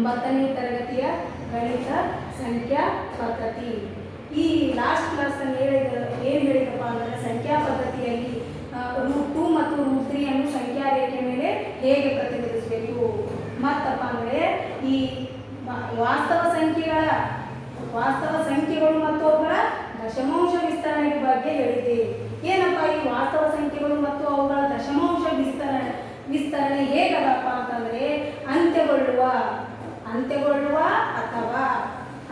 9ನೇ ತರಗತಿಯ ಗಣಿತ ಸಂಖ್ಯಾ ಪದ್ಧತಿ. ಈ ಲಾಸ್ಟ್ ಕ್ಲಾಸಲ್ಲಿ ಏನು ಹೇಳಿದಪ್ಪ ಅಂದರೆ ಸಂಖ್ಯಾ ಪದ್ಧತಿಯಲ್ಲಿ √2 ಮತ್ತು √3 ಅನ್ನು ಸಂಖ್ಯಾ ರೇಖೆ ಮೇಲೆ ಹೇಗೆ ಪ್ರತಿನಿಧಿಸಬೇಕು. ಮತ್ತಪ್ಪ ಅಂದರೆ ಈ ವಾಸ್ತವ ಸಂಖ್ಯೆಗಳು ಮತ್ತು ಅವುಗಳ ದಶಮಾಂಶ ವಿಸ್ತರಣೆ ಬಗ್ಗೆ ಹೇಳಿದೆ. ಏನಪ್ಪ ಈ ವಾಸ್ತವ ಸಂಖ್ಯೆಗಳು ಮತ್ತು ಅವುಗಳ ದಶಮಾಂಶ ವಿಸ್ತರಣೆ ಹೇಗದಪ್ಪ ಅಂತಂದರೆ ಅಂತ್ಯಗೊಳ್ಳುವ ಅಥವಾ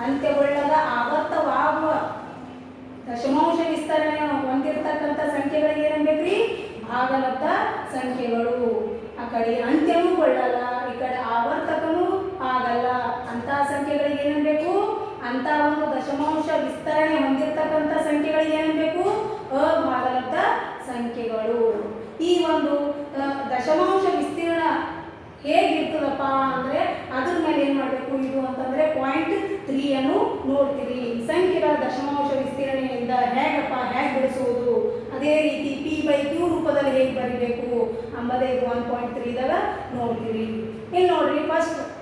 ಅಂತ್ಯಗೊಳ್ಳದ ಆವರ್ತವಾಗುವ ದಶಮಾಂಶ ವಿಸ್ತರಣೆ ಹೊಂದಿರತಕ್ಕಂಥ ಸಂಖ್ಯೆಗಳಿಗೆ ಏನನ್ಬೇಕ್ರಿ ಭಾಗಲಬ್ಧ ಸಂಖ್ಯೆಗಳು. ಆ ಕಡೆ ಅಂತ್ಯವೂ ಗೊಳ್ಳಲ್ಲ, ಈ ಕಡೆ ಆವರ್ತಕನೂ ಆಗಲ್ಲ ಅಂತ ಸಂಖ್ಯೆಗಳಿಗೆ ಏನನ್ಬೇಕು ಅಂತ ಒಂದು ದಶಮಾಂಶ ವಿಸ್ತರಣೆ ಹೊಂದಿರತಕ್ಕಂಥ ಸಂಖ್ಯೆಗಳಿಗೆ ಏನನ್ಬೇಕು ಅಭಾಗಲಬ್ಧ ಸಂಖ್ಯೆಗಳು. ಈ ಒಂದು ದಶಮಾಂಶ ವಿಸ್ತೀರ್ಣ ಹೇಗಿರ್ತದಪ್ಪ ಅಂದರೆ ಅದ್ರ ಮೇಲೆ ಏನು ಮಾಡಬೇಕು ಇದು ಅಂತಂದರೆ .3 ಅನ್ನು ನೋಡ್ತೀವಿ. ಸಂಖ್ಯೆಗಳ ದಶಮಾಂಶ ವಿಸ್ತೀರ್ಣೆಯಿಂದ ಹೇಗೆ ಬಿಡಿಸುವುದು, ಅದೇ ರೀತಿ p/q ರೂಪದಲ್ಲಿ ಹೇಗೆ ಬರೀಬೇಕು ಅಂಬದೇ 1.3ದಾಗ ನೋಡ್ತೀವಿ. ಇಲ್ಲಿ ನೋಡ್ರಿ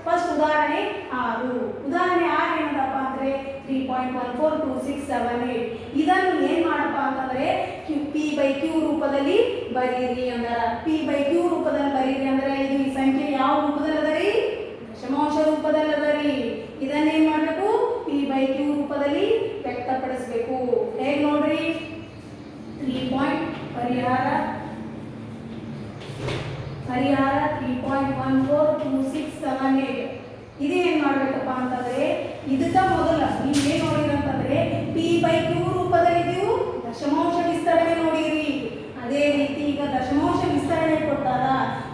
ಫಸ್ಟ್ ಉದಾಹರಣೆ 6. ಉದಾಹರಣೆ 6 ಏನದಪ್ಪ ಅಂದರೆ 3.142678. ಇದನ್ನು ಏನು ಮಾಡಪ್ಪ ಅಂತಂದರೆ p/q ರೂಪದಲ್ಲಿ ಬರೀರಿ ಅಂದ್ರೆ p/q ರೂಪದಲ್ಲಿ ಬರೀರಿ ಅಂದ್ರೆ ಇದು ಈ ಸಂಖ್ಯೆ ಯಾವ ರೂಪದಲ್ಲಿ ಅದರಿ ದಶಮಾಂಶ ರೂಪದಲ್ಲಿ ಅದರಿ. ಇದನ್ನೇನು ಮಾಡಬೇಕು p/q ರೂಪದಲ್ಲಿ ವ್ಯಕ್ತಪಡಿಸಬೇಕು. ಹೇಗೆ ನೋಡ್ರಿ 3.142678 ಇದೇನು ಮಾಡಬೇಕಪ್ಪ ಅಂತಂದರೆ ಇದಕ್ಕ ಮೊದಲ ನೀವೇನು ನೋಡಿರಂತಂದ್ರೆ p/q ರೂಪದಲ್ಲಿ ನೀವು ದಶಮಾಂಶ ವಿಸ್ತರಣೆ ನೋಡಿರಿ. ಅದೇ ರೀತಿ ಈಗ ದಶಮಾಂಶ ವಿಸ್ತರಣೆ ಕೊಟ್ಟಾರ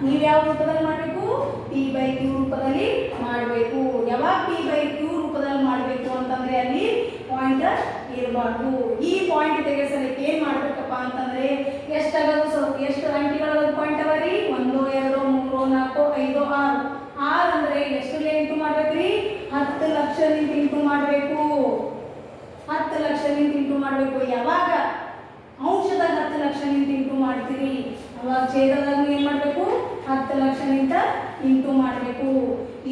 ನೀವು ಯಾವ ರೂಪದಲ್ಲಿ ಮಾಡಬೇಕು p/q ರೂಪದಲ್ಲಿ ಮಾಡಬೇಕು. ಯಾವಾಗ p/q ರೂಪದಲ್ಲಿ ಮಾಡಬೇಕು ಅಂತಂದ್ರೆ ಅಲ್ಲಿ ಪಾಯಿಂಟ್ ಇರಬಾರ್ದು. ಈ ಪಾಯಿಂಟ್ ತೆಗೆಸಲಿಕ್ಕೆ ಏನು ಮಾಡಬೇಕಪ್ಪ ಅಂತಂದ್ರೆ ಎಷ್ಟು ಅಂಕಿಗಳ ಪಾಯಿಂಟ್ ಅವರಿ 1 2 3 4 5 6 ಅಂದ್ರೆ ಎಷ್ಟು ಇಂಟು ಮಾಡ್ಬೇಕ್ರಿ 10 ಲಕ್ಷದಿಂದ ಇಂಟು ಮಾಡಬೇಕು. 10 ಲಕ್ಷದಿಂದ ಇಂಟು ಮಾಡಬೇಕು. ಯಾವಾಗ ಅಂಶದಾಗ 10 ಲಕ್ಷದಿಂದ ಇಂಟು ಮಾಡ್ತೀರಿ ಅವಾಗ ಛೇದದಾಗ ಏನು ಮಾಡಬೇಕು 10 ಲಕ್ಷದಿಂದ ಇಂಟು ಮಾಡಬೇಕು.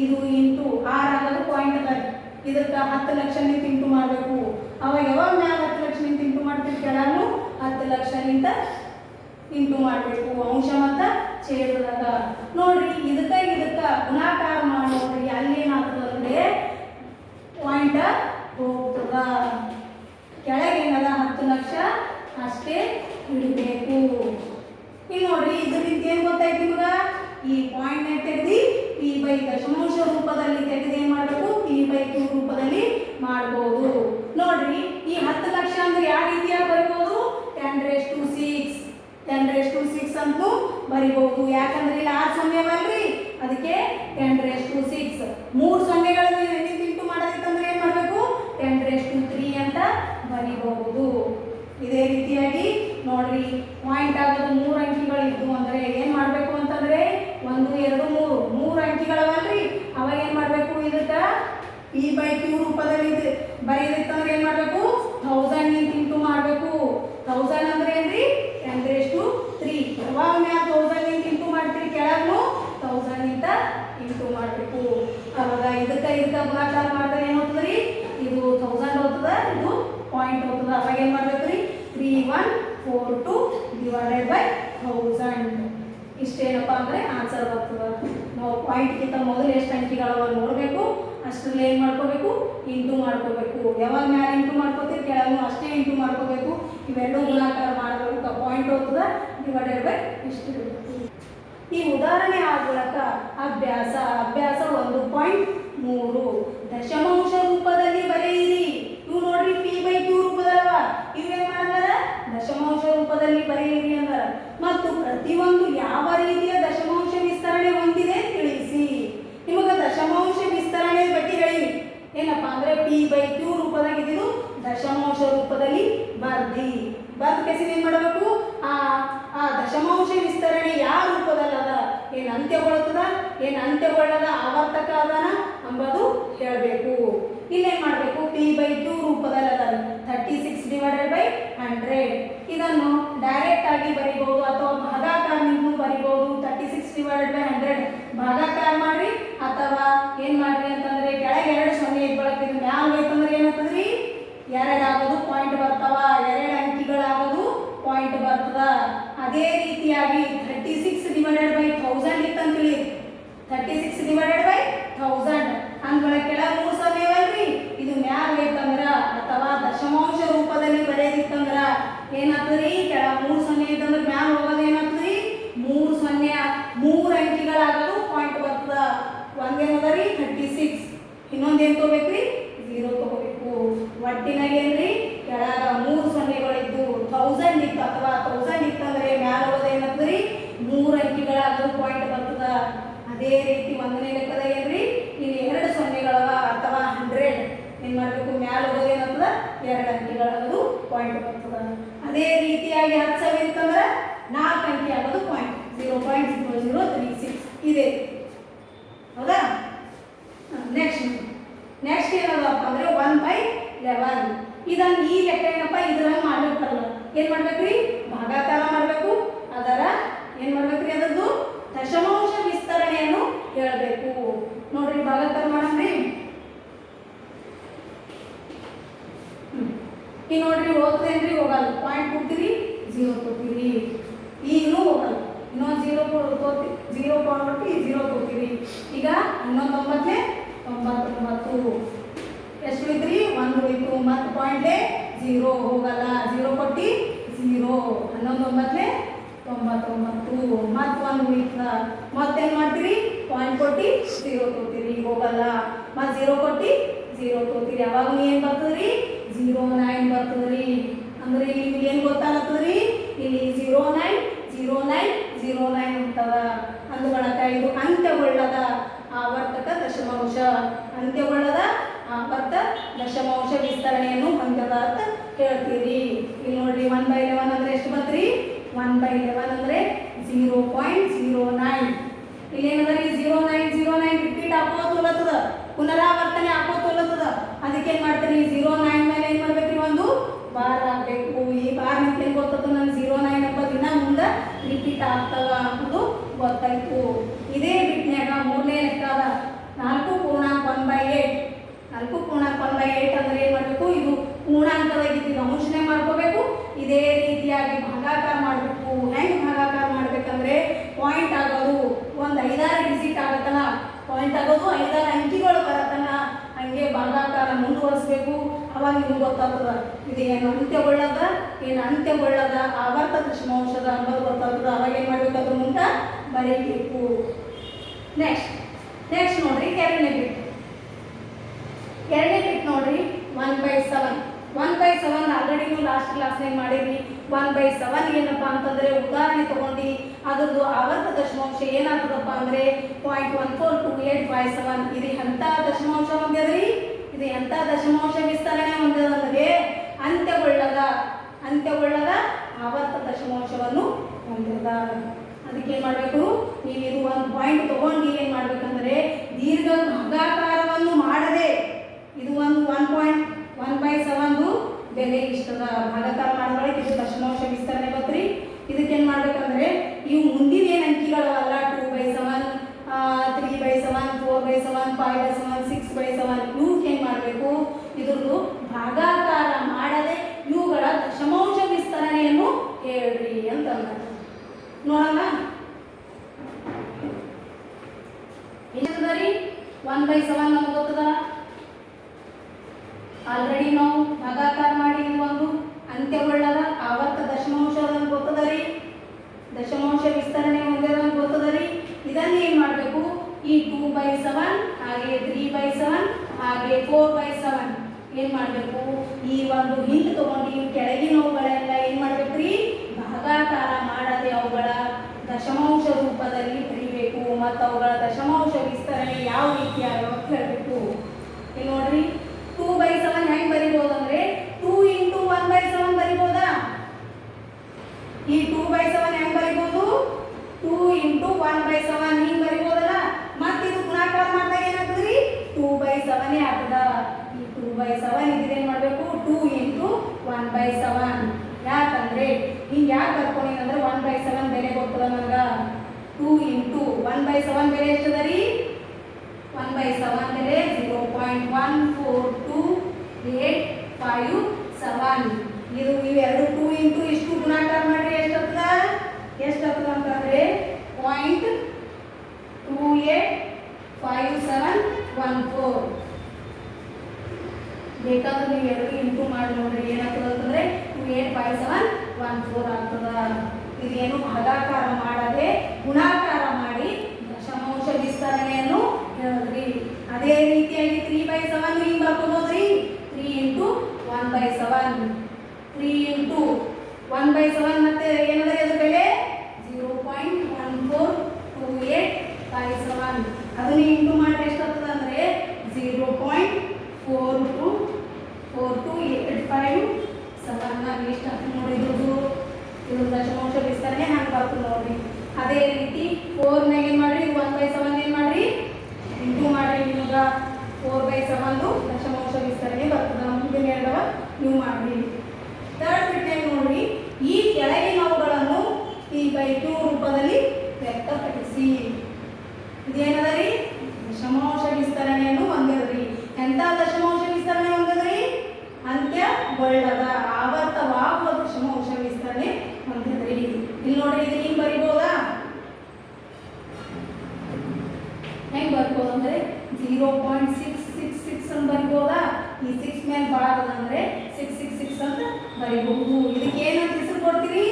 ಇದು ಇಂಟು 6 ಆಗೋದು ಪಾಯಿಂಟ್ ಅದ. ಇದಕ್ಕೆ 10 ಲಕ್ಷದಿಂದ ಇಂಟು ಮಾಡಬೇಕು. ಅವಾಗ ಯಾವಾಗ ಮ್ಯಾಲ 10 ಲಕ್ಷದಿಂದ ಇಂಟು ಮಾಡ್ತೀರಿ ಕೆಳಗೂ 10 ಲಕ್ಷದಿಂದ ಇಂಟು ಮಾಡಬೇಕು ಅಂಶ ಮತ್ತು ಛೇದದಾಗ. ನೋಡ್ರಿ ಇದಕ್ಕೆ ಗುಣಾಕಾರ ಮಾಡಿ ನೋಡ್ರಿ ಅಲ್ಲಿ ಏನಾಗ್ತದಂದ್ರೆ ಪಾಯಿಂಟ್ ಹೋಗ್ತದ. ಕೆಳಗೇನದ 10 ಲಕ್ಷ ಅಷ್ಟೇ ಇಡಬೇಕು. ಈಗ ನೋಡ್ರಿ ಇದರಿಂದ ಏನು ಗೊತ್ತಾಯ್ತು ನಿಮ್ಗೆ ಈ ಪಾಯಿಂಟ್ ತೆಗೆದು ದಶಮಾಂಶ ರೂಪದಲ್ಲಿ ತೆಗೆದು ಏನು ಮಾಡಬೇಕು p/q ರೂಪದಲ್ಲಿ ಮಾಡ್ಬೋದು. ನೋಡ್ರಿ ಈ 10 ಲಕ್ಷ ಅಂದ್ರೆ ಯಾವ ರೀತಿಯಾಗಿ ಬರಿಬೋದು 10⁶ ಅಂತೂ ಬರಿಬಹುದು. ಯಾಕಂದ್ರೆ ಇಲ್ಲಿ 6 ಸೊನ್ನೆವಲ್ರಿ ಅದಕ್ಕೆ 10⁶. 3 ಸೊನ್ನೆಗಳನ್ನು ಇಂಟು ಮಾಡೋದಿತ್ತಂದ್ರೆ ಏನು ಮಾಡಬೇಕು 10�3 ಅಂತ ಬರಿಬಹುದು. ಇದೇ ರೀತಿಯಾಗಿ ನೋಡ್ರಿ ಪಾಯಿಂಟ್ ಆಗೋದು 3 ಅಂಕಿಗಳಿದ್ದು ಅಂದ್ರೆ ಏನು ಮಾಡಬೇಕು ಅಂತಂದ್ರೆ 1 2 3 ಅಂಕಿಗಳವಲ್ರಿ ಅವಾಗ ಏನು ಮಾಡಬೇಕು ಇದಕ್ಕೆ p/q ರೂಪದಲ್ಲಿ ಬರೆಯೋದಿತ್ತಂದ್ರೆ ಏನು ಮಾಡಬೇಕು 1000 ಇಂಟು ಮಾಡಬೇಕು. 1000 ಅಂದ್ರೆ ಏನ್ರಿ 10�3. ಯಾವಾಗ ಮ್ಯಾಲ 1000 ಇಂಟು ಮಾಡ್ತೀರಿ ಕೆಳಗೂ 1000 ಇಂಟು ಮಾಡಬೇಕು. ಅವಾಗ ಇದಕ್ಕೆ ಗುಣಾಕಾರ ಮಾಡಿದ್ರೆ ಏನು ಹೋಗ್ತದ್ರಿ ಇದು 1000 ಹೋಗ್ತದ, ಇದು ಪಾಯಿಂಟ್ ಹೋಗ್ತದ. ಅವಾಗ ಏನು ಮಾಡ್ಬೇಕ್ರಿ 3142/1000 ಇಷ್ಟೇನಪ್ಪ ಅಂದರೆ ಆನ್ಸರ್ ಬರ್ತದೆ. ನಾವು ಪಾಯಿಂಟ್ಗಿಂತ ಮೊದಲು ಎಷ್ಟು ಅಂಕಿಗಳವ ನೋಡಬೇಕು, ಅಷ್ಟರಲ್ಲಿ ಏನು ಮಾಡ್ಕೋಬೇಕು ಇಂಟು ಮಾಡ್ಕೋಬೇಕು. ಯಾವಾಗ ಮ್ಯಾಲೆ ಇಂಟು ಮಾಡ್ಕೋತೀವಿ ಕೆಳಗೂ ಅಷ್ಟೇ ಇಂಟು ಮಾಡ್ಕೋಬೇಕು. ಇವೆರಡೂ ಗುಣಾಕಾರ ಮಾಡಬೇಕು. ಪಾಯಿಂಟ್ ಹೋಗ್ತದ ಇಷ್ಟು. ಈ ಉದಾಹರಣೆ ಮೂಲಕ ಅಭ್ಯಾಸ 1.3 ದಶಮಾಂಶ ರೂಪದಲ್ಲಿ ಬರೆಯಿರಿ. ಇವು ನೋಡ್ರಿ p/q ರೂಪದಲ್ವ ಇವೇನು ಮಾಡಿದಾರ ದಶಮಾಂಶ ರೂಪದಲ್ಲಿ ಬರೆಯಿರಿ ಅಂದಾರ. ಮತ್ತು ಪ್ರತಿಯೊಂದು ಯಾವ ರೀತಿಯ ದಶಮಾಂಶ ವಿಸ್ತರಣೆ ಹೊಂದಿದೆ ತಿಳಿಸಿ. ನಿಮಗೆ ದಶಮಾಂಶ ವಿಸ್ತರಣೆ ಬಗ್ಗೆ ಹೇಳಿ ಏನಪ್ಪ ಅಂದರೆ p/q ರೂಪದಾಗ ಇದ್ದು ದಶಮಾಂಶ ರೂಪದಲ್ಲಿ ಬರ್ದ ಕೆಸಿನ ಏನು ಮಾಡಬೇಕು ಆ ದಶಮಾಂಶ ವಿಸ್ತರಣೆ ಯಾವ ರೂಪದಲ್ಲದ, ಏನು ಅಂತ್ಯಗೊಳ್ತದ ಏನು ಅಂತ್ಯಗೊಳ್ಳದ ಆವರ್ತಕ ಅದನ ಅಂಬುದು ಹೇಳಬೇಕು. ಇಲ್ಲೇನು ಮಾಡಬೇಕು p/q ರೂಪದಲ್ಲದ 36/100. ಇದನ್ನು ಡೈರೆಕ್ಟ್ ಆಗಿ ಬರಿಬಹುದು ಅಥವಾ ಭಾಗಾಕಾರನಿಂದ ಬರಿಬಹುದು. 36/100 ಭಾಗಾಕಾರ ಮಾಡ್ರಿ ಅಥವಾ ಏನು ಮಾಡ್ರಿ 36. ಇನ್ನೊಂದು ಏನು ತೊಗೋಬೇಕ್ರಿ 0 ತೊಗೋಬೇಕು. ಒಟ್ಟಿನಾಗ ಏನ್ರಿ ಕೆಳಗ 3 ಸೊನ್ನೆಗಳಿದ್ದು 1000 ಇತ್ತು ಅಥವಾ 1000 ಇತ್ತಂದ್ರೆ ಮ್ಯಾಲ ಹೋಗೋದು ಏನಾಗ್ತದ್ರಿ 3 ಅಂಕಿಗಳಾಗ ಪಾಯಿಂಟ್ ಬರ್ತದ. ಅದೇ ರೀತಿ ಒಂದನೇ ಲೆಕ್ಕದ ಏನ್ರಿ ಇಲ್ಲಿ 2 ಸೊನ್ನೆಗಳವ ಅಥವಾ 100 ಏನು ಮಾಡಬೇಕು ಮ್ಯಾಲ ಹೋಗೋದು ಏನಾಗ್ತದ 2 ಅಂಕಿಗಳಾಗೋದು ಪಾಯಿಂಟ್ ಬರ್ತದ. ಅದೇ ರೀತಿಯಾಗಿ 10,000 ಇತ್ತಂದ್ರೆ 4 ಅಂಕಿ ಆಗೋದು ಪಾಯಿಂಟ್ 0.0036 ಇದೆ. ಹೌದಾ? ನೆಕ್ಸ್ಟ್ ಏನದಪ್ಪ ಅಂದ್ರೆ 1/11. ಇದನ್ನು ಈ ಲೆಕ್ಕ ಏನಪ್ಪ ಇದ್ರಂಗೆ ಮಾಡ್ಬೇಕಲ್ಲ, ಏನು ಮಾಡ್ಬೇಕ್ರಿ ಭಾಗಾಕಾರ ಮಾಡಬೇಕು. ಅದರ ಏನು ಮಾಡ್ಬೇಕ್ರಿ ಅದರದ್ದು ದಶಮಾಂಶ ವಿಸ್ತರಣೆಯನ್ನು ಹೇಳಬೇಕು. ನೋಡ್ರಿ ಭಾಗಾಕಾರ ಮಾಡಮ್ರಿ. ಈಗ ನೋಡ್ರಿ ಹೋಗ್ತೇನ್ರಿ ಹೋಗಲ್ಲ, ಪಾಯಿಂಟ್ ಕೊಡ್ತೀರಿ 0 ಕೊಡ್ತೀರಿ, ಈಗಲೂ ಹೋಗಲ್ಲ. ಇನ್ನೊಂದು 0 ಕೊಡ್ತೀರಿ 0 ಕೊಟ್ಬಿಟ್ಟು 0 ಕೊಡ್ತೀರಿ. ಈಗ 11 99 ಎಷ್ಟು ಉಳಿತ್ರಿ 1 ಉಳಿತು. ಮತ್ತು ಪಾಯಿಂಟ್ಲೆ 0 ಹೋಗಲ್ಲ, 0 ಕೊಟ್ಟು 0 11 99 ಮತ್ತು 1 ಉಳಿತ. ಮತ್ತೇನು ಮಾಡ್ತೀರಿ ಪಾಯಿಂಟ್ ಕೊಟ್ಟು 0 ತೊಗೊತೀರಿ, ಹೋಗಲ್ಲ. ಮತ್ತು 0 ಕೊಟ್ಟು 0 ತೊಗೊತೀರಿ. ಅವಾಗ ಏನು ಬರ್ತದ್ರಿ 09 ಬರ್ತದ್ರಿ. ಅಂದ್ರೆ ಇಲ್ಲಿ ಏನು ಗೊತ್ತಾಗ್ತದ್ರಿ ಇಲ್ಲಿ 090909 ಅಂತದ. ಅಂದುಗಳಕ ಇದು ಅಂತ್ಯಗೊಳ್ಳದ ಆವರ್ತಕ ದಶಮಾಂಶ, ಅಂತ್ಯಗೊಳ್ಳದ ಆವರ್ತ ದಶಮಾಂಶ ವಿಸ್ತರಣೆಯನ್ನು ಹೊಂದದ ಅಂತ ಹೇಳ್ತೀರಿ. ಇಲ್ಲಿ ನೋಡ್ರಿ 1/11 ಅಂದ್ರೆ ಎಷ್ಟು ಬಂತ್ರಿ 1/11 ಅಂದ್ರೆ 0.09. ಇಲ್ಲಿ ಏನದ 0909 ರಿಪೀಟ್ ಹಾಕೋತದ, ಪುನರಾವರ್ತನೆ ಹಾಕೋತದ. ಅದಕ್ಕೆ ಏನು ಮಾಡ್ತೀರಿ 09 ಮೇಲೆ ಏನು ಮಾಡ್ಬೇಕ್ರಿ ಒಂದು ಬಾರ್ ಹಾಕಬೇಕು. ಈ ಬಾರ್ ನಿಂತ ಏನು ಗೊತ್ತದ ನಾನು 09 ಎಂಬ ದಿನ ಮುಂದೆ ರಿಪೀಟ್ ಆಗ್ತದ ಅನ್ನೋದು ಗೊತ್ತಾಯ್ತು. ಇದೇ ಬಿಟ್ನ್ಯಾಗ ಮೂರನೇ ಲೆಕ್ಕ ಅದ 4.1/8. 4.1/8 ಅಂದ್ರೆ ಏನು ಮಾಡಬೇಕು ಇದು ಪೂರ್ಣಾಂಕದಾಗಿದ್ದು ಅಂಶನೇ ಮಾಡ್ಕೋಬೇಕು. ಇದೇ ರೀತಿಯಾಗಿ ಭಾಗಾಕಾರ ಮಾಡಬೇಕು. ಹೆಂಗೆ ಭಾಗಾಕಾರ ಮಾಡ್ಬೇಕಂದ್ರೆ ಪಾಯಿಂಟ್ ಆಗೋದು ಒಂದು 5-6 ಡಿಜಿಟ್ ಆಗತ್ತಲ್ಲ, ಪಾಯಿಂಟ್ ಆಗೋದು 5-6 ಅಂಕಿಗಳು ಬರತ್ತಲ್ಲ, ಹಂಗೆ ಭಾಗಾಕಾರ ಮುಂದುವರಿಸಬೇಕು. ಅವಾಗ ನಿಮ್ಗೆ ಗೊತ್ತಾಗ್ತದ ಇದು ಏನು ಅಂತ್ಯಗೊಳ್ಳದ ಆವರ್ತ ದಶಮಾಂಶದ ಅಂಬದು ಗೊತ್ತಾಗ್ತದ. ಅವಾಗ ಏನು ಮಾಡ್ಬೇಕು ಅದ್ರ ಮುಂದೆ ಬರೀಬೇಕು. ನೆಕ್ಸ್ಟ್ ನೋಡ್ರಿ ಎರಡನೇ ಬಿಟ್ ನೋಡ್ರಿ 1/7. 1/7 ಆಲ್ರೆಡಿ ನೀವು ಲಾಸ್ಟ್ ಕ್ಲಾಸ್ನಾಗ ಮಾಡಿರಿ. 1/7 ಏನಪ್ಪ ಅಂತಂದ್ರೆ ಉದಾಹರಣೆ ತಗೊಂಡು ಅದ್ರದ್ದು ಆವರ್ತ ದಶಮಾಂಶ ಏನಾಗ್ತದಪ್ಪ ಅಂದ್ರೆ 0.142857. ಇದು ಎಂಥ ದಶಮಾಂಶ ಹೊಂದ್ಯದ್ರಿ, ಇದು ಎಂಥ ದಶಮಾಂಶ ವಿಸ್ತರಣೆ ಹೊಂದದಂದ್ರೆ ಅಂತ್ಯಗೊಳ್ಳದ ಆವರ್ತ ದಶಮಾಂಶವನ್ನು ಹೊಂದದ. ಅದಕ್ಕೆ ಏನು ಮಾಡಬೇಕು ನೀವು ಇದು ಒಂದು ಪಾಯಿಂಟ್ ತಗೊಂಡು ಏನು ಮಾಡ್ಬೇಕಂದ್ರೆ ದೀರ್ಘ ಭಾಗಾಕಾರವನ್ನು ಮಾಡದೆ ಇದು ಒಂದು 1/7 ಬೆಲೆ ಇಷ್ಟದ ಭಾಗಾಕಾರ ಮಾಡಿದ್ರೆ ಇದು ದಶಮಾಂಶ ವಿಸ್ತರಣೆ ಬತ್ರಿ. ಇದಕ್ಕೆ ಏನು ಮಾಡ್ಬೇಕಂದ್ರೆ ಇವು ಮುಂದಿನ ಏನು ಅಂಕಿಗಳವಲ್ಲ 2/7 3/7 4/7 5/7 6/7 ಇವಕ್ಕೆ ಏನು ಮಾಡಬೇಕು ಇದ್ರದ್ದು ಭಾಗಾಕಾರ ಮಾಡದೆ ಇವುಗಳ ದಶಮಾಂಶ ವಿಸ್ತರಣೆಯನ್ನು ಹೇಳ್ರಿ ಅಂತ ನೋಡೋಣ. ಏನಂದ್ರಿ 1/7 ನಮ್ಗೆ ಗೊತ್ತದ, ಆಲ್ರೆಡಿ ನಾವು ಭಾಗಾಕಾರ ಮಾಡಿ ಇದು ಒಂದು ಅಂತ್ಯಗೊಳ್ಳದ ಆವರ್ತ ದಶಮಾಂಶ ಗೊತ್ತದ ರೀ, ದಶಮಾಂಶ ವಿಸ್ತರಣೆ ಹೊಂದಿದ ಗೊತ್ತದ ರೀ. ಇದನ್ನು ಏನು ಮಾಡಬೇಕು ಈ 2/7 ಹಾಗೆ 3/7 ಹಾಗೆ 4/7 ಏನು ಮಾಡಬೇಕು ಈ ಒಂದು ಹಿಂದೆ ತಗೊಂಡು ಈ ಕೆಳಗಿನವುಗಳೆಲ್ಲ ಏನು ಮಾಡ್ಬೇಕ್ರಿ ಭಾಗಾಕಾರ ಮಾಡದೆ ಅವುಗಳ ದಶಮಾಂಶ ರೂಪದಲ್ಲಿ ಬರೀಬೇಕು. ಮತ್ತು ಅವುಗಳ ದಶಮಾಂಶ ವಿಸ್ತರಣೆ ಯಾವ ರೀತಿ ಅಂತ ಹೇಳಬೇಕು. ಇಲ್ಲಿ ನೋಡ್ರಿ 2/7 ಹೆಂಗೆ ಬರಿಬೋದಂದ್ರೆ 2 × 1/7 ಬರಿಬೋದಾ? ಈ 2/7 ಹೆಂಗೆ ಬರಿಬೋದು 2 × 1/7 ಹಿಂಗೆ ಬರಿಬೋದಲ್ಲ. ಮತ್ತು ಇದು ಗುಣಾಕಾರ ಮಾಡಿದಾಗ ಏನಾಗ್ತದ್ರಿ 2/7 ಆಗ್ತದ. ಈ 2/7 ಇದೇನು ಮಾಡಬೇಕು 2 × 1/7. ಯಾಕಂದ್ರೆ ಹಿಂಗೆ ಯಾಕೆ ಬರ್ಕೊಂಡಿನಿ ಅಂದ್ರೆ 1/7 ಬೆಲೆ ಗೊತ್ತದ ನನಗೆ. 2 × 1/7 ಬೆಲೆ ಎಷ್ಟದ ರೀ 1/7 ಬೆಲೆ 0.14287. ಇದು ಇವೆರಡು 2 × ಇಷ್ಟು ಗುಣಾಕಾರ ಮಾಡಿ ಎಷ್ಟಾಗ್ತದ ಅಂತಂದ್ರೆ 0.285714. ಬೇಕಾದ್ರೆ ನೀವು ಎರಡು ಇಂಟು ಮಾಡಿ ನೋಡ್ರಿ ಏನಾಗ್ತದೆ ಅಂತಂದ್ರೆ 285714 ಆಗ್ತದ. ಇದೇನು ಭಾಗಾಕಾರ ಮಾಡದೆ ಗುಣಾಕಾರ ಮಾಡಿ ದಶಮಾಂಶ ವಿಸ್ತರಣೆಯನ್ನು ಹೇಳಿದ್ರಿ. ಅದೇ ರೀತಿಯಾಗಿ 3/7 ಹಿಂಗೆ ಬರ್ಕೋಬೋದ್ರಿ. 3 ಇಂಟು 1/7 3 ಇಂಟು 1/7 ಮತ್ತೆ ಏನಂದ್ರೆ ಅದ್ರ ಬೆಲೆ 0.142857. ಅದನ್ನ ಇಂಟು ಮಾಡಿ ಎಷ್ಟಾಗ್ತದೆ ಅಂದರೆ 0.4285 ಎಷ್ಟು ಆಗ್ತದೆ ನೋಡಿ. ಇದು ದಶಮಾಂಶ ವಿಸ್ತರಣೆ ಹಂಗೆ ಬರ್ತದೆ ನೋಡ್ರಿ. ಅದೇ ರೀತಿ 4ನಾಗ ಏನು ಮಾಡಿರಿ 1/7 ಏನು ಮಾಡಿರಿ ಇಂಟು ಮಾಡಿರಿ. ನಿಮಗೆ 4/7 ದಶಮಾಂಶ ವಿಸ್ತರಣೆ ಬರ್ತದೆ. ಮುಂದಿನ ಎರಡವ ನೀವು ಮಾಡಿರಿ. ಥರ್ಡ್ ಬಿಟ್ಟಾಗ ನೋಡ್ರಿ, ಈ ಕೆಳಗಿನವುಗಳನ್ನು P/Q ರೂಪದಲ್ಲಿ ವ್ಯಕ್ತಪಡಿಸಿ. ಇದೇನದ ರೀ ದಶಮಾಂಶ ವಿಸ್ತರಣೆಯನ್ನು ಹೊಂದಿದ್ರಿ. ಎಂಥ ದಶಮಾಂಶ ವಿಸ್ತರಣೆ ಹೊಂದಿದ್ರಿ? ಅಂತ್ಯಗೊಳ್ಳದ ಆವರ್ತವಾಗುವ ದಶಮಾಂಶ ವಿಸ್ತರಣೆ ಹೊಂದಿದ್ರಿ. ಇಲ್ಲಿ ನೋಡ್ರಿ, ಇದು ಹಿಂಗೆ ಬರಿಬೋದಾ? ಹೆಂಗೆ ಬರ್ಬೋದು ಅಂದರೆ 0.666 ಅಂತ ಬರಿಬೋದಾ? ಈ 6 ಮೇಲೆ ಭಾಗದ ಅಂದರೆ 666 ಅಂತ ಬರಿಬಹುದು. ಇದಕ್ಕೆ ಏನಂತ ಹೆಸರು ಕೊಡ್ತೀರಿ?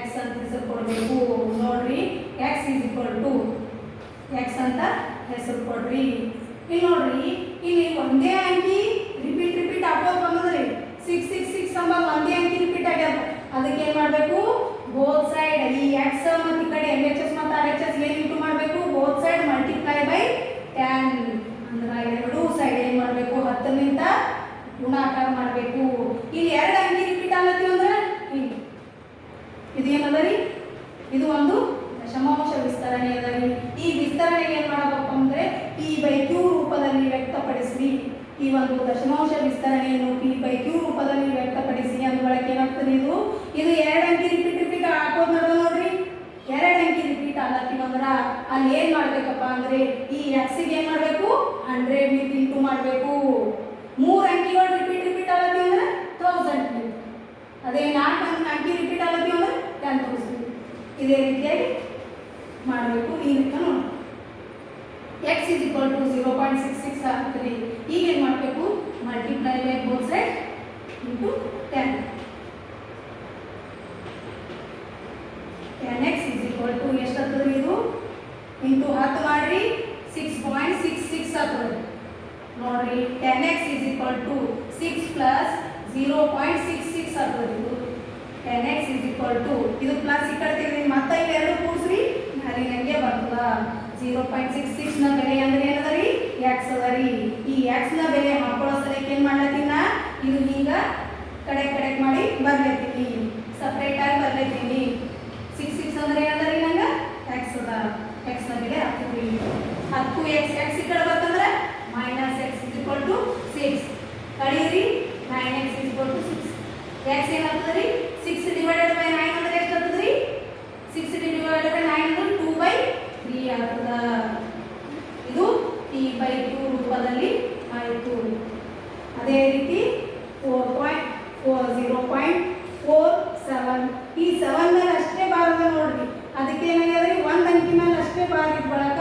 x ಅಂತ ಹೆಸರು ಕೊಡಬೇಕು. ನೋಡ್ರಿ, x ಅಂತ ಹೆಸರು ಕೊಡ್ರಿ. ಇಲ್ಲಿ ನೋಡ್ರಿ, ಇಲ್ಲಿ ಒಂದೇ ಅಂಕಿ ರಿಪೀಟ್ ಹಾಕೋದು ಬಂದದ್ರಿ. 666 ಅಂಬದು ಒಂದೇ ಅಂಕಿ ರಿಪೀಟ್ ಆಗ್ಯದ. ಅದಕ್ಕೆ ಏನು ಮಾಡಬೇಕು? ಬೋತ್ ಸೈಡ್ ಈ x ಮತ್ತು ಈ ಕಡೆ LHS ಮತ್ತು RHS ಏನು ಇಂಟು ಮಾಡಬೇಕು? ಬೋತ್ ಸೈಡ್ ಮಲ್ಟಿಪ್ಲೈ ಬೈ 10 ಅಂದ್ರೆ ಎರಡೂ ಸೈಡ್ ಏನು ಮಾಡಬೇಕು? 10ನಿಂದ ಗುಣಾಕಾರ ಮಾಡಬೇಕು. ಇಲ್ಲಿ ಎರಡು ಅಂಕಿ ರಿಪೀಟ್ ಆಗತ್ತೀವಿ ಅಂದ್ರೆ ಇದೇನದ ರೀ? ಇದು ಒಂದು ದಶಮಾಂಶ ವಿಸ್ತರಣೆ ಅದ ರೀ. ಈ ವಿಸ್ತರಣೆಗೆ ಏನು ಮಾಡಬೇಕು ಅಂದರೆ P/Q ರೂಪದಲ್ಲಿ ವ್ಯಕ್ತಪಡಿಸಿ. ಈ ಒಂದು ದಶಮಾಂಶ ವಿಸ್ತರಣೆಯನ್ನು P/Q ರೂಪದಲ್ಲಿ ವ್ಯಕ್ತಪಡಿಸಿ. ಅಂದ್ರೊಳಗೆ ಏನಾಗ್ತದೆ? ಇದು ಎರಡು ಅಂಕಿ ರಿಪೀಟ್ ಹಾಕೋದು ನಡೆದ ನೋಡ್ರಿ. ಎರಡು ಅಂಕಿ ರಿಪೀಟ್ ಆಗತ್ತೀವಿ ಅಂದ್ರೆ ಅಲ್ಲಿ ಏನು ಮಾಡಬೇಕಪ್ಪ ಅಂದರೆ ಈ ಎಕ್ಸಿಗೆ ಏನು ಮಾಡಬೇಕು? 100 ನಿಂದ ಇಂಟು ಮಾಡಬೇಕು. 3 ಅಂಕಿಗಳು ರಿಪೀಟ್ ಆಗತ್ತೀವಿ ಅಂದ್ರೆ 1000. ಅದೇ 4 ಅಂಕಿ ರಿಪೀಟ್ ಆಗತ್ತೀವಿ ಅಂದ್ರೆ 10,000. ಇದೇ ರೀತಿಯಾಗಿ ಮಾಡಬೇಕು. ಈ ರೀತಿ ನೋಡಿ, x = 0.66 ಆಗ್ತದೆ. ಈಗ ಏನು ಮಾಡಬೇಕು? Multiply by both side into 10. 10x = ಎಷ್ಟಾಗ್ತದೆ? ಇದು ಇಂಟು 10 ಮಾಡಿರಿ 6.66 ಆಗ್ತದೆ ನೋಡ್ರಿ. 10x = 6 ಪ್ಲಸ್ 0.66 ಆಗ್ತದೆ. 10x = ಇದು ಪ್ಲಸ್ ಈ ಕಡೆ ತೆಗೆದು ಮತ್ತೆ ಇಲ್ಲಿ ಎರಡು ಕೂಡಿಸ್ರಿ ಅಲ್ಲಿ ನನಗೆ ಬರ್ತದ. 0.66 ನ ಬೆಲೆ ಅಂದ್ರೆ ಏನದ ರೀ? x ಅದ ರೀ. ಈ x ನ ಬೆಲೆ ಹಾಕೊಳ್ಳೋ ಸಲಕ್ಕೆ ಏನು ಮಾಡ್ಲತ್ತೀನ? ಇದು ಹಿಂಗೆ ಕಡೆ ಮಾಡಿ ಬರ್ಲತ್ತೀನಿ, ಸಪ್ರೇಟ್ ಆಗಿ ಬರ್ಲತ್ತೀನಿ. 66 ಅಂದ್ರೆ ಏನದ ರೀ? ನಂಗೆ x ಅದ. x ನ ಬೆಲೆ ಹಾಕ್ತೀವಿ. 10x ಈ ಕಡೆ ಬರ್ತಂದ್ರೆ -x = 6 ಕಳೀರಿ 9x = 6. x ಏನಾಗ್ತದೆ ರೀ? 6 ಡಿವೈಡೆಡ್ ಬೈ 9 ಅಂದ್ರೆ ಎಷ್ಟು ಆಗ್ತದೆ ರೀ? 6 ಡಿವೈಡೆಡ್ ಬೈ 9 ಅಂದ್ರೆ 2/3 ಆಗ್ತದ. ಇದು P/Q ರೂಪದಲ್ಲಿ ಆಯಿತು. ಅದೇ ರೀತಿ 0.47 ಈ 7 ಮೇಲೆ ಅಷ್ಟೇ ಬಾರದ ನೋಡ್ರಿ. ಅದಕ್ಕೆ ಏನಾಗ್ಯದ್ರಿ? ಒಂದು ಅಂಕಿ ಮೇಲೆ ಅಷ್ಟೇ ಬಾರಿದ ಬಳಕ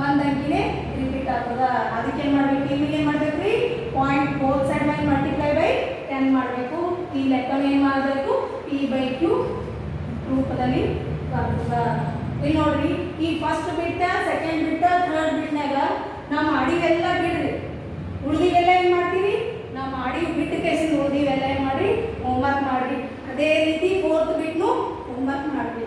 ಒಂದು ಅಂಕಿನೇ ರಿಪೀಟ್ ಆಗ್ತದ. ಅದಕ್ಕೆ ಏನು ಮಾಡ್ಬೇಕು? ಇಲ್ಲಿಗೆ ಏನು ಮಾಡ್ಬೇಕ್ರಿ? ಪಾಯಿಂಟ್ ಬೋತ್ ಸೈಡ್ ಮೇಲೆ ಮಲ್ಟಿಪ್ಲೈ ಬೈ 10 ಮಾಡಬೇಕು. ಈ ಲೆಕ್ಕನ ಏನು ಮಾಡಬೇಕು? P/Q ರೂಪದಲ್ಲಿ ಬರ್ತದ. ಇಲ್ಲಿ ನೋಡ್ರಿ, ಈ ಫಸ್ಟ್ ಬಿಟ್ಟ, ಸೆಕೆಂಡ್ ಬಿಟ್ಟ, ಥರ್ಡ್ ಬಿಟ್ನಾಗ ನಾವು ಮಾಡಿವೆಲ್ಲ ಬಿಡ್ರಿ. ಉಳಿದಿವೆಲ್ಲ ಏನು ಮಾಡ್ತೀವಿ? ನಾವು ಮಾಡಿ ಬಿಟ್ಟು ಕೇಸಿಂದ ಉಳಿದಿವೆಲ್ಲ ಏನು ಮಾಡ್ರಿ? ಹೋಮ್ವರ್ಕ್ ಮಾಡ್ರಿ. ಅದೇ ರೀತಿ ಫೋರ್ತ್ ಬಿಟ್ನು ಹೋಮ್ವರ್ಕ್ ಮಾಡ್ರಿ.